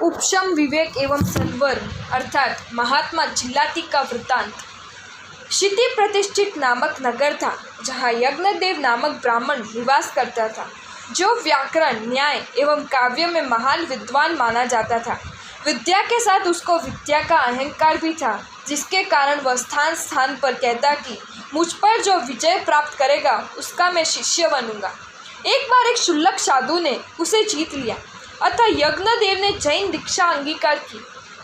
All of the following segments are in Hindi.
उपशम विवेक एवं सद्वर्म अर्थात महात्मा चिल्लाती का वृत्तांत। क्षिति प्रतिष्ठित नामक नगर था जहाँ यज्ञदेव नामक ब्राह्मण निवास करता था, जो व्याकरण, न्याय एवं काव्य में महान विद्वान माना जाता था। विद्या के साथ उसको विद्या का अहंकार भी था, जिसके कारण वह स्थान स्थान पर कहता कि मुझ पर जो विजय प्राप्त करेगा उसका मैं शिष्य बनूंगा। एक बार एक क्षुल्लक साधु ने उसे जीत लिया, अतः यज्ञदेव ने जैन दीक्षा अंगीकार की।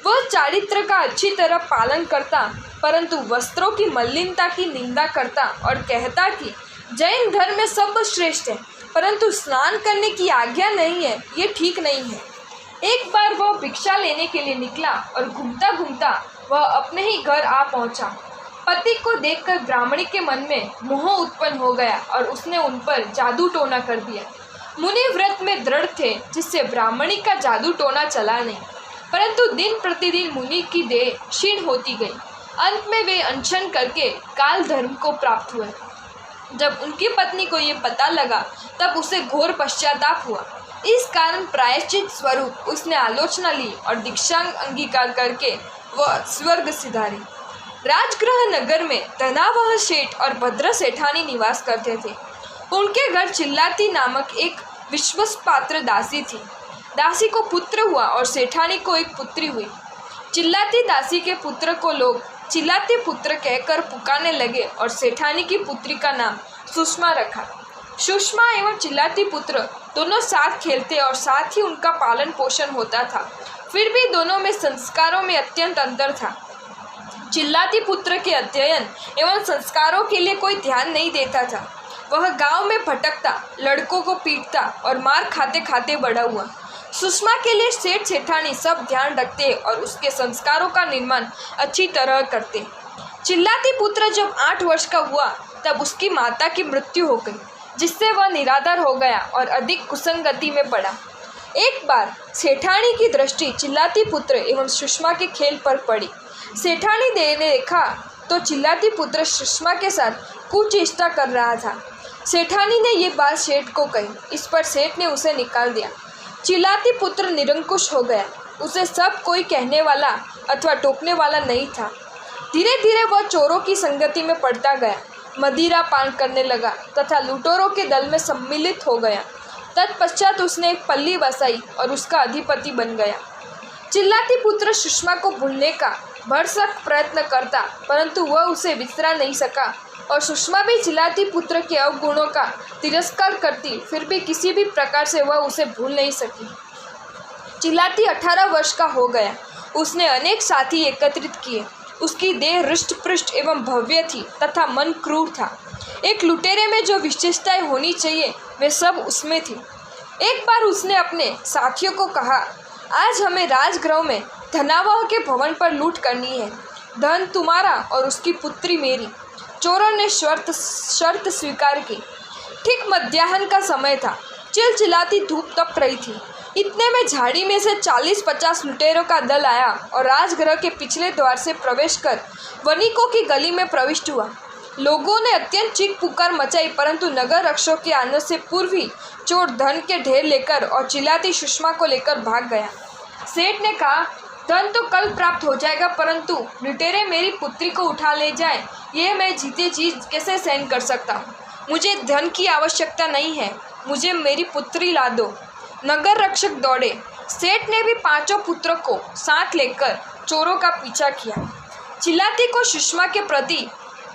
वह चारित्र का अच्छी तरह पालन करता, परंतु वस्त्रों की मलिनता की निंदा करता और कहता कि जैन धर्म में सब श्रेष्ठ है, परंतु स्नान करने की आज्ञा नहीं है, ये ठीक नहीं है। एक बार वह भिक्षा लेने के लिए निकला और घूमता घूमता वह अपने ही घर आ पहुंचा। पति को देखकर ब्राह्मणी के मन में मोह उत्पन्न हो गया और उसने उन पर जादू टोना कर दिया। मुनि व्रत में दृढ़ थे, जिससे ब्राह्मणी का जादू टोना चला नहीं, परंतु दिन प्रतिदिन मुनि की देह क्षीण होती गई। अंत में वे अनशन करके काल धर्म को प्राप्त हुए। जब उनकी पत्नी को ये पता लगा तब उसे घोर पश्चाताप हुआ। इस कारण प्रायश्चित स्वरूप उसने आलोचना ली और दीक्षा अंगीकार करके वह स्वर्ग सिधारी। राजगृह नगर में धनावह सेठ और भद्र सेठानी निवास करते थे। उनके घर चिल्लाती नामक एक विश्वास पात्र दासी थी। दासी को पुत्र हुआ और सेठानी को एक पुत्री हुई। चिल्लाती दासी के पुत्र को लोग चिल्लाती पुत्र कहकर पुकारने लगे और सेठानी की पुत्री का नाम सुषमा रखा। सुषमा एवं चिल्लाती पुत्र दोनों साथ खेलते और साथ ही उनका पालन पोषण होता था। फिर भी दोनों में संस्कारों में अत्यंत अंतर था। चिल्लाती पुत्र के अध्ययन एवं संस्कारों के लिए कोई ध्यान नहीं देता था। वह गांव में भटकता, लड़कों को पीटता और मार खाते खाते बड़ा हुआ। सुषमा के लिए सेठ सेठानी सब ध्यान रखते और उसके संस्कारों का निर्माण अच्छी तरह करते। चिल्लाती पुत्र जब 8 वर्ष का हुआ तब उसकी माता की मृत्यु हो गई, जिससे वह निराधार हो गया और अधिक कुसंगति में पड़ा। एक बार सेठानी की दृष्टि चिल्लाती पुत्र एवं सुषमा के खेल पर पड़ी। सेठानी ने देखा तो चिल्लाती पुत्र सुषमा के साथ कुचेष्टा कर रहा था। सेठानी ने ये बात सेठ को कही। इस पर सेठ ने उसे निकाल दिया। चिल्लाती पुत्र निरंकुश हो गया। उसे सब कोई कहने वाला अथवा टोकने वाला नहीं था। धीरे धीरे वह चोरों की संगति में पड़ता गया, मदिरा पान करने लगा तथा लुटेरों के दल में सम्मिलित हो गया। तत्पश्चात उसने एक पल्ली बसाई और उसका अधिपति बन गया। चिल्लाती पुत्र सुषमा को भूलने का भरसक प्रयत्न करता, परंतु वह उसे विसरा नहीं सका और सुषमा भी चिल्लाती पुत्र के अवगुणों का तिरस्कार करती, फिर भी किसी भी प्रकार से वह उसे भूल नहीं सकी। चिल्लाती 18 वर्ष का हो गया। उसने अनेक साथी एकत्रित किए। उसकी देह हृष्ट-पुष्ट एवं भव्य थी तथा मन क्रूर था। एक लुटेरे में जो विशेषताएं होनी चाहिए वे सब उसमें थी। एक बार उसने अपने साथियों को कहा, आज हमें राजगृह में धनावह के भवन पर लूट करनी है। धन तुम्हारा और उसकी पुत्री मेरी। चोरों ने शर्त स्वीकार की। ठीक मध्याह्न का समय था। चिलचिलाती धूप तप रही थी। इतने में झाड़ी में से 40-50 लुटेरों का दल आया और राजगृह के पिछले द्वार से प्रवेश कर वणिकों की गली में प्रविष्ट हुआ। लोगों ने अत्यंत चीख पुकार मचाई, परंतु नगर रक्षकों के आने से पूर्व ही चोर धन के ढेर लेकर और चिल्लाती सुषमा को लेकर भाग गया। सेठ ने कहा, धन तो कल प्राप्त हो जाएगा, परंतु लुटेरे मेरी पुत्री को उठा ले जाए, ये मैं जीते जी कैसे सहन कर सकता हूँ। मुझे धन की आवश्यकता नहीं है, मुझे मेरी पुत्री ला दो। नगर रक्षक दौड़े। सेठ ने भी 5 पुत्रों को साथ लेकर चोरों का पीछा किया। चिल्लाती को सुषमा के प्रति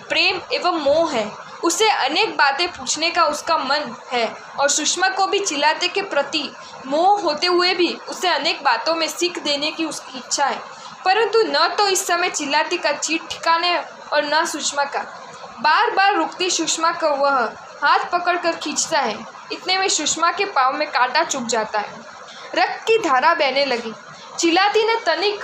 प्रेम एवं मोह है। उसे अनेक बातें पूछने का उसका मन है और सुषमा को भी चिल्लाते के प्रति मोह होते हुए भी उसे अनेक बातों में सीख देने की उसकी इच्छा है, परंतु न तो इस समय चिल्लाती का चित ठिकाने और न सुषमा का। बार बार रुकती सुषमा को वह हाथ पकड़कर खींचता है। इतने में सुषमा के पाँव में कांटा चुभ जाता है। रक्त की धारा बहने लगी। चिल्लाती ने तनिक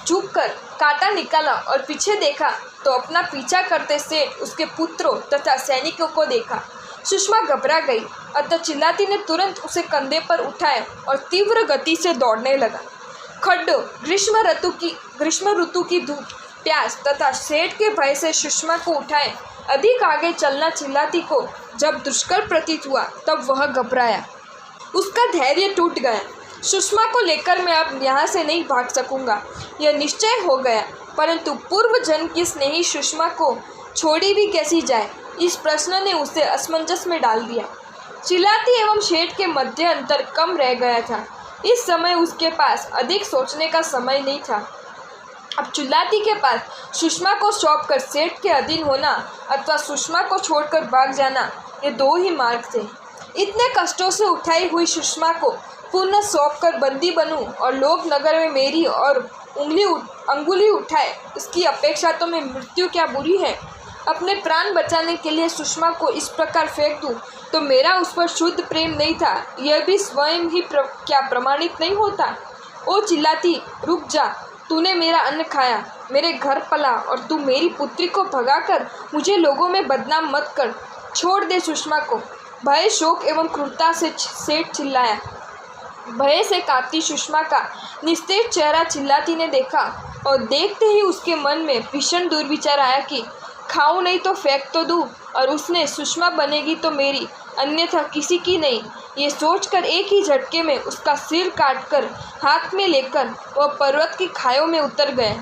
झुककर कांटा निकाला और पीछे देखा तो अपना पीछा करते सेठ, उसके पुत्रों तथा सैनिकों को देखा। सुषमा घबरा गई, अतः चिल्लाती ने तुरंत उसे कंधे पर उठाया और तीव्र गति से दौड़ने लगा। खड्डो, ग्रीष्म ऋतु की धूप, प्यास तथा सेठ के भय से सुषमा को उठाए अधिक आगे चलना चिल्लाती को जब दुष्कर प्रतीत हुआ तब वह घबराया। उसका धैर्य टूट गया। सुषमा को लेकर मैं अब यहाँ से नहीं भाग सकूंगा, यह निश्चय हो गया। परंतु पूर्व जन्म की स्नेही सुषमा को छोड़ी भी कैसी जाए, इस प्रश्न ने उसे असमंजस में डाल दिया। चिलाती एवं शेठ के मध्य अंतर कम रह गया था। इस समय उसके पास अधिक सोचने का समय नहीं था। अब चिलाती के पास सुषमा को सौंपकर सेठ के अधीन होना अथवा सुषमा को छोड़कर भाग जाना, ये दो ही मार्ग थे। इतने कष्टों से उठाई हुई सुषमा को पुनः सौंपकर बंदी बनूं और लोग नगर में मेरी और अंगुली उठाए, इसकी अपेक्षा तो मैं मृत्यु क्या बुरी है। अपने प्राण बचाने के लिए सुषमा को इस प्रकार फेंक दूं तो मेरा उस पर शुद्ध प्रेम नहीं था, यह भी स्वयं ही क्या प्रमाणित नहीं होता। ओ चिल्लाती, रुक जा, तूने मेरा अन्न खाया, मेरे घर पला और तू मेरी पुत्री को भगाकर मुझे लोगों में बदनाम मत कर। छोड़ दे सुषमा को। भय, शोक एवं क्रूरता से सेठ चिल्लाया। भय से कांपती सुषमा का निस्तेज चेहरा चिल्लाती ने देखा और देखते ही उसके मन में भीषण दुर्विचार आया कि खाऊं नहीं तो फेंक तो दूं, और उसने सुषमा बनेगी तो मेरी, अन्यथा किसी की नहीं। ये सोचकर एक ही झटके में उसका सिर काटकर हाथ में लेकर वह पर्वत की खाइयों में उतर गए।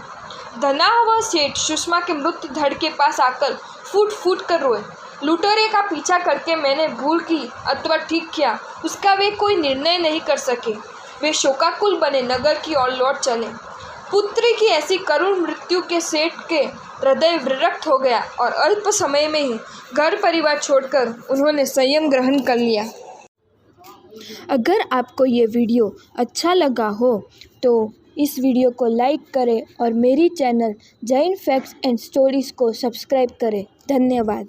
धना हुआ सेठ सुषमा के मृत धड़ के पास आकर फूट फूट कर रोए। लुटेरे का पीछा करके मैंने भूल की अथवा ठीक किया, उसका वे कोई निर्णय नहीं कर सके। वे शोकाकुल बने नगर की ओर लौट चले। पुत्री की ऐसी करुण मृत्यु के सेठ के हृदय विरक्त हो गया और अल्प समय में ही घर परिवार छोड़कर उन्होंने संयम ग्रहण कर लिया। अगर आपको ये वीडियो अच्छा लगा हो तो इस वीडियो को लाइक करें और मेरी channel Jain facts and stories को सब्सक्राइब करें। धन्यवाद।